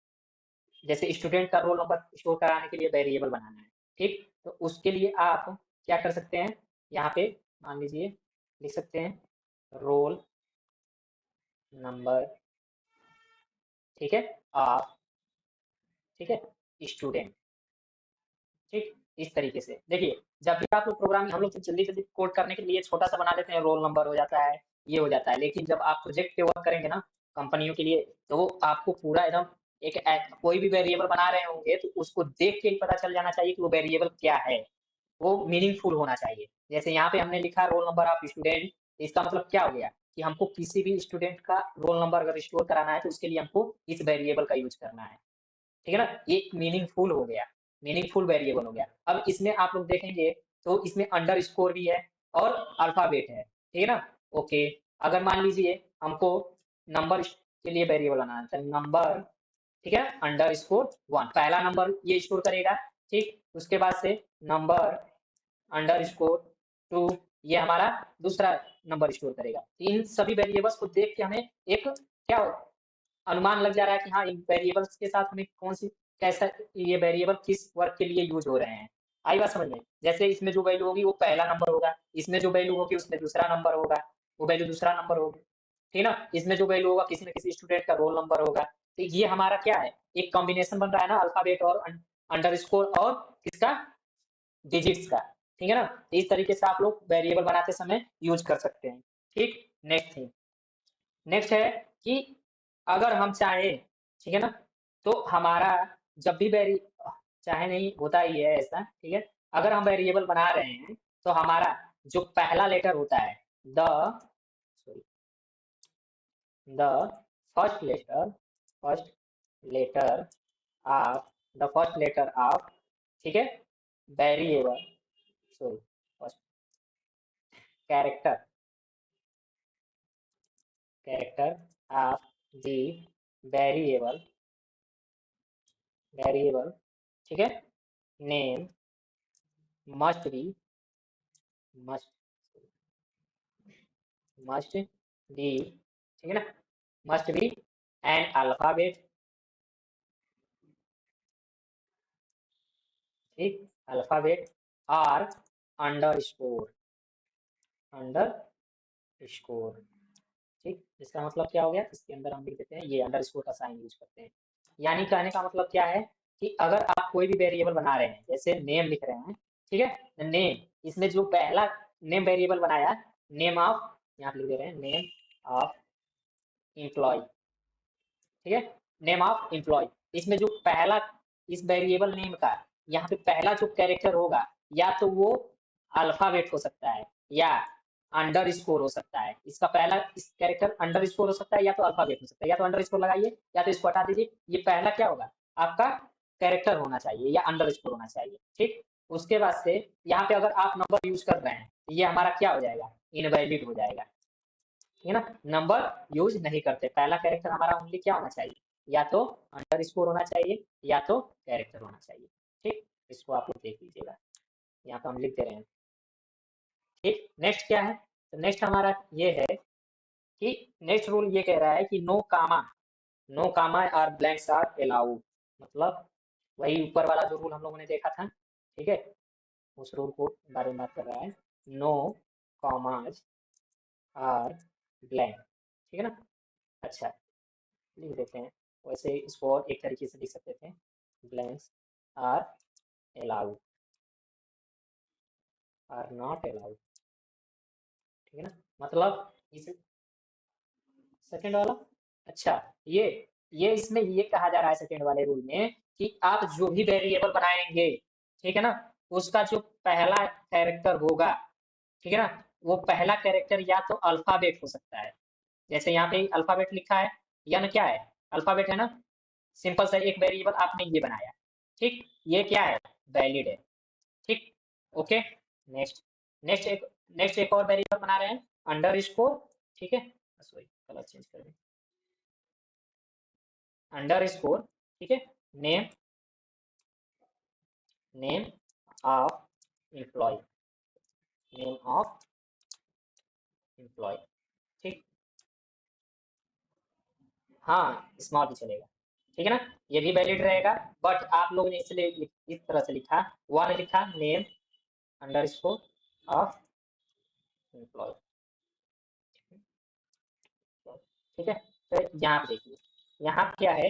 जैसे स्टूडेंट का रोल नंबर स्टोर कराने के लिए वेरिएबल बनाना है। ठीक, तो उसके लिए आप क्या कर सकते हैं, यहाँ पे मान लीजिए लिख सकते हैं रोल नंबर, ठीक है, आप, ठीक है, स्टूडेंट। ठीक, इस तरीके से देखिए, जब भी आप लोग प्रोग्रामिंग हम लोग तो जल्दी जल्दी कोड करने के लिए छोटा सा बना देते हैं, रोल नंबर हो जाता है, ये हो जाता है, लेकिन जब आप प्रोजेक्ट पे वर्क करेंगे ना कंपनियों के लिए, तो वो आपको पूरा एकदम कोई भी वेरिएबल बना रहे होंगे तो उसको देख के ही पता चल जाना चाहिए कि वो वेरिएबल क्या है, वो मीनिंगफुल होना चाहिए। जैसे यहाँ पे हमने लिखा रोल नंबर ऑफ स्टूडेंट, इसका मतलब क्या हो गया कि हमको किसी भी स्टूडेंट का रोल नंबर अगर स्टोर कराना है तो उसके लिए हमको इस वेरिएबल का यूज करना है। ठीक है ना, ये मीनिंगफुल हो गया, मीनिंगफुल वेरिएबल हो गया। अब इसमें आप लोग देखेंगे तो इसमें अंडर स्कोर भी है और अल्फाबेट है, ठीक है ना। ओके, अगर मान लीजिए हमको नंबर के लिए वेरिएबल बनाना है, तो नंबर, ठीक है, अंडर स्कोर 1 पहला नंबर ये स्टोर करेगा। ठीक, उसके बाद से नंबर अंडर स्कोर 2 ये हमारा दूसरा नंबर स्टोर करेगा। इन सभी वेरिएबल्स को देख के हमें एक क्या अनुमान लग जा रहा है कि हाँ, इन वेरिएबल्स के साथ हमें कौन सी कैसा ये वेरिएबल किस वर्क के लिए यूज हो रहे हैं। आई बात समझ में? जैसे इसमें जो वैल्यू होगी वो पहला नंबर होगा, इसमें जो वैल्यू होगी उसमें दूसरा नंबर होगा, वो वैल्यू दूसरा नंबर होगी, ठीक है ना। इसमें जो वैल्यू होगा किसी न किसी स्टूडेंट का रोल नंबर होगा। तो ये हमारा क्या है, एक कॉम्बिनेशन बन रहा है ना अल्फाबेट और अंडरस्कोर और किसका, डिजिट्स का, ठीक है ना। तो इस तरीके से आप लोग वेरिएबल बनाते समय यूज कर सकते हैं। ठीक, नेक्स्ट थिंग, नेक्स्ट है कि अगर हम चाहें, ठीक है ना, तो हमारा जब भी वेरी चाहे नहीं होता ही है ऐसा, ठीक है। अगर हम वेरिएबल बना रहे हैं तो हमारा जो पहला लेटर होता है, the sorry the first letter of first letter of, ठीक है, variable, sorry, first character character of the variable variable, ठीक है, name must be must must be, ठीक है ना, मस्ट बी एन अल्फाबेट, ठीक, अल्फाबेट आर अंडर स्कोर, ठीक। इसका मतलब क्या हो गया, इसके अंदर हम लिख देते हैं ये अंडर स्कोर का साइन यूज करते हैं। यानी कहने का मतलब क्या है कि अगर आप कोई भी वेरिएबल बना रहे हैं, जैसे नेम लिख रहे हैं, ठीक है, नेम, इसमें जो पहला नेम वेरिएबल बनाया, नेम ऑफ, यहाँ पे लिख दे रहे हैं नेम ऑफ एम्प्लॉय, ठीक है, नेम ऑफ एम्प्लॉय, इसमें जो पहला इस वेरिएबल नेम का यहाँ पे पहला जो कैरेक्टर होगा, या तो वो अल्फाबेट हो सकता है या अंडर स्कोर हो सकता है। इसका पहला इस कैरेक्टर अंडर स्कोर हो सकता है या तो अल्फाबेट हो सकता है, या तो अंडर स्कोर लगाइए या तो इसको हटा दीजिए। ये पहला क्या होगा, आपका कैरेक्टर होना चाहिए या अंडर स्कोर होना चाहिए, ठीक। उसके बाद से यहाँ पे अगर आप नंबर यूज कर रहे हैं तो ये हमारा क्या हो जाएगा, इनवैलिड हो जाएगा, ठीक है ना। नंबर यूज नहीं करते, पहला कैरेक्टर हमारा ओनली क्या होना चाहिए, या तो अंडर स्कोर होना चाहिए या तो कैरेक्टर होना चाहिए, ठीक। इसको आप लोग देख लीजिएगा, यहाँ पे हम लिख दे रहे हैं। ठीक, नेक्स्ट क्या है, तो नेक्स्ट हमारा ये है कि नेक्स्ट रूल ये कह रहा है कि नो कामा और ब्लैंक्स आर अलाउड, मतलब वही ऊपर वाला जो रूल हम लोगों ने देखा था, ठीक है, उस रूल को बारे में बात कर रहा है। नो कॉमाज आर ब्लैंक, ठीक है ना। अच्छा, लिख देते हैं, वैसे इसको और एक तरीके से लिख सकते थे, blanks are allowed, are not allowed, ठीक है ना। मतलब इस सेकंड वाला, अच्छा, ये ये इसमें ये कहा जा रहा है सेकंड वाले रूल में कि आप जो भी वेरिएबल बनाएंगे, ठीक है ना, उसका जो पहला कैरेक्टर होगा, ठीक है ना, वो पहला कैरेक्टर या तो अल्फाबेट हो सकता है, जैसे यहाँ पे अल्फाबेट लिखा है, या ना क्या है, अल्फाबेट है ना। सिंपल सा एक वेरिएबल आपने ये बनाया, ठीक, ये क्या है, वैलिड है, ठीक। ओके, नेक्स्ट नेक्स्ट एक और वेरिएबल बना रहे हैं, अंडर स्कोर, ठीक है, सॉरी कलर चेंज कर दें, अंडर स्कोर, ठीक है, name name of employee name of employee, ठीक, हाँ स्मॉल भी चलेगा, ठीक है ना, ये भी वैलिड रहेगा। बट आप लोगों ने इसलिए इस तरह से लिखा, वन लिखा name underscore of employee, ठीक है। तो यहाँ पे देखिए, यहाँ क्या है,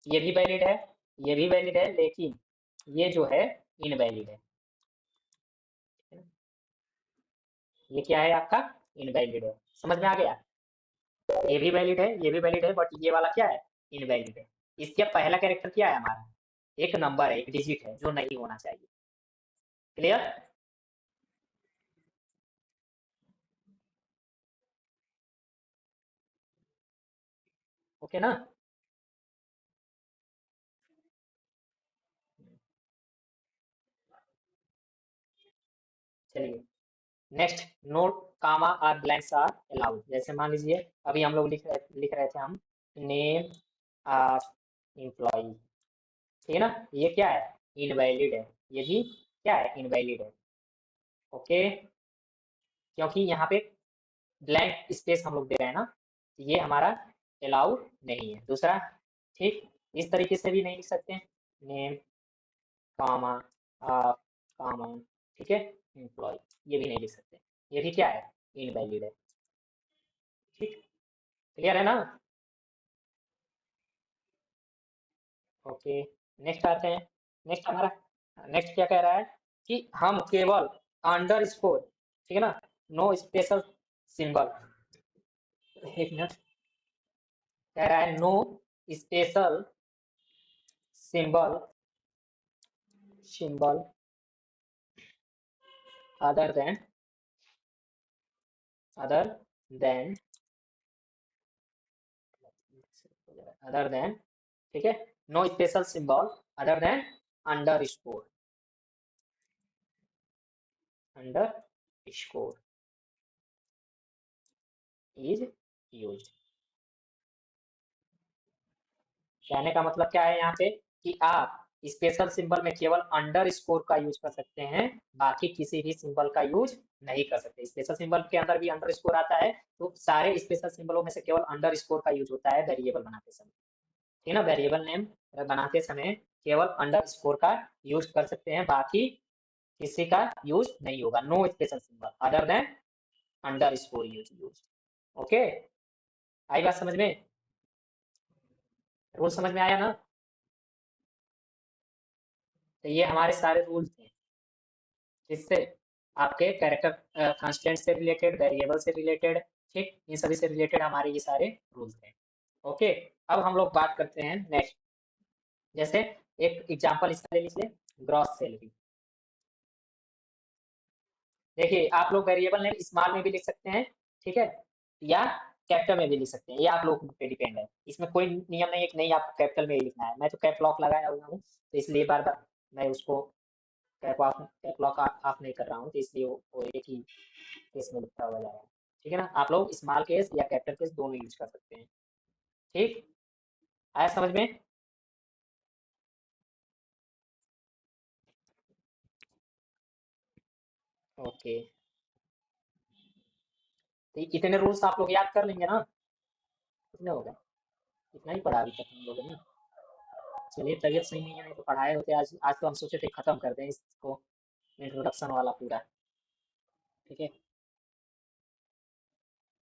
ये भी वैलिड है, ये भी वैलिड है, लेकिन ये जो है इनवैलिड है। ये क्या है आपका? इनवैलिड है। समझ में आ गया? ये भी वैलिड है, ये भी वैलिड है, बट ये वाला क्या है? इनवैलिड है। इसके पहला कैरेक्टर क्या है हमारा? एक नंबर है, एक डिजिट है, जो नहीं होना चाहिए। क्लियर? ओके ना? चलिए नेक्स्ट। नोट कामा और ब्लैंक्स आर अलाउड। जैसे मान लीजिए अभी हम लोग लिख रहे थे हम नेम आर एम्प्लॉई, ठीक है ना? ये क्या है? इनवैलिड है। ये भी क्या है? इनवैलिड है। ओके, क्योंकि यहाँ पे ब्लैंक स्पेस हम लोग दे रहे हैं ना, ये हमारा अलाउड नहीं है। दूसरा, ठीक, इस तरीके से भी नहीं लिख सकते। नेम कामा कामा, ठीक है, एम्प्लॉय, ये भी नहीं लिख सकते। ये भी क्या है? इनवैलिड है। ठीक, क्लियर है ना? ओके, नेक्स्ट आते हैं। नेक्स्ट हमारा, नेक्स्ट क्या कह रहा है कि हम केवल अंडर स्कोर, ठीक है ना, नो स्पेशल सिंबल। एक मिनट, कह रहा है no special symbol, symbol other than, other than, other than, ठीक है, no special symbol other than underscore, underscore is used. कहने का मतलब क्या है यहाँ पे कि आप स्पेशल सिंबल में केवल अंडर स्कोर का यूज कर सकते हैं, बाकी किसी भी सिंबल का यूज नहीं कर सकते। स्पेशल सिंबल के अंदर भी अंडर स्कोर आता है, तो सारे स्पेशल सिंबलों में से केवल अंडर स्कोर का यूज होता है वेरिएबल बनाते समय, ठीक है ना? वेरिएबल नेम बनाते समय केवल अंडर स्कोर का यूज कर सकते हैं, बाकी किसी का यूज नहीं होगा। No special symbol other than underscore use. Okay, आई बात समझ में? रूल समझ में आया ना? तो ये हमारे सारे रूल्स हैं, जिससे आपके कैरेक्टर कांस्टेंट से रिलेटेड, वेरिएबल से रिलेटेड, ठीक, इन सभी से रिलेटेड हमारे ये सारे रूल्स हैं। ओके, अब हम लोग बात करते हैं नेक्स्ट। जैसे एक एग्जांपल इसका ले लीजिए, ग्रॉस सैलरी। देखिए आप लोग वेरिएबल नेम स्मॉल में भी लिख सकते हैं, ठीक है, या कैपिटल में भी लिख सकते हैं, ये आप लोग पे डिपेंड है। इसमें कोई नियम नहीं है कि नहीं आपको कैपिटल में ही लिखना है। मैं तो कैप लॉक लगाया हुआ हूँ, तो इसलिए बार बार मैं उसको कैप लॉक ऑफ नहीं कर रहा हूँ, तो इसलिए वो एक ही केस में लिखा हुआ जा रहा है। ठीक है ना? आप लोग स्मॉल केस या कैपिटल केस दोनों यूज कर सकते हैं। ठीक, आया समझ में? ओके, तो इतने रूल्स आप लोग याद कर लेंगे ना? कितने हो गए? इतना ही पढ़ा अभी तक हम लोगों ने। चलिए, तबीयत सही नहीं है, नहीं तो पढ़ाए होते आज। आज तो हम सोचे थे खत्म कर दें इसको, इंट्रोडक्शन वाला पूरा। ठीक है,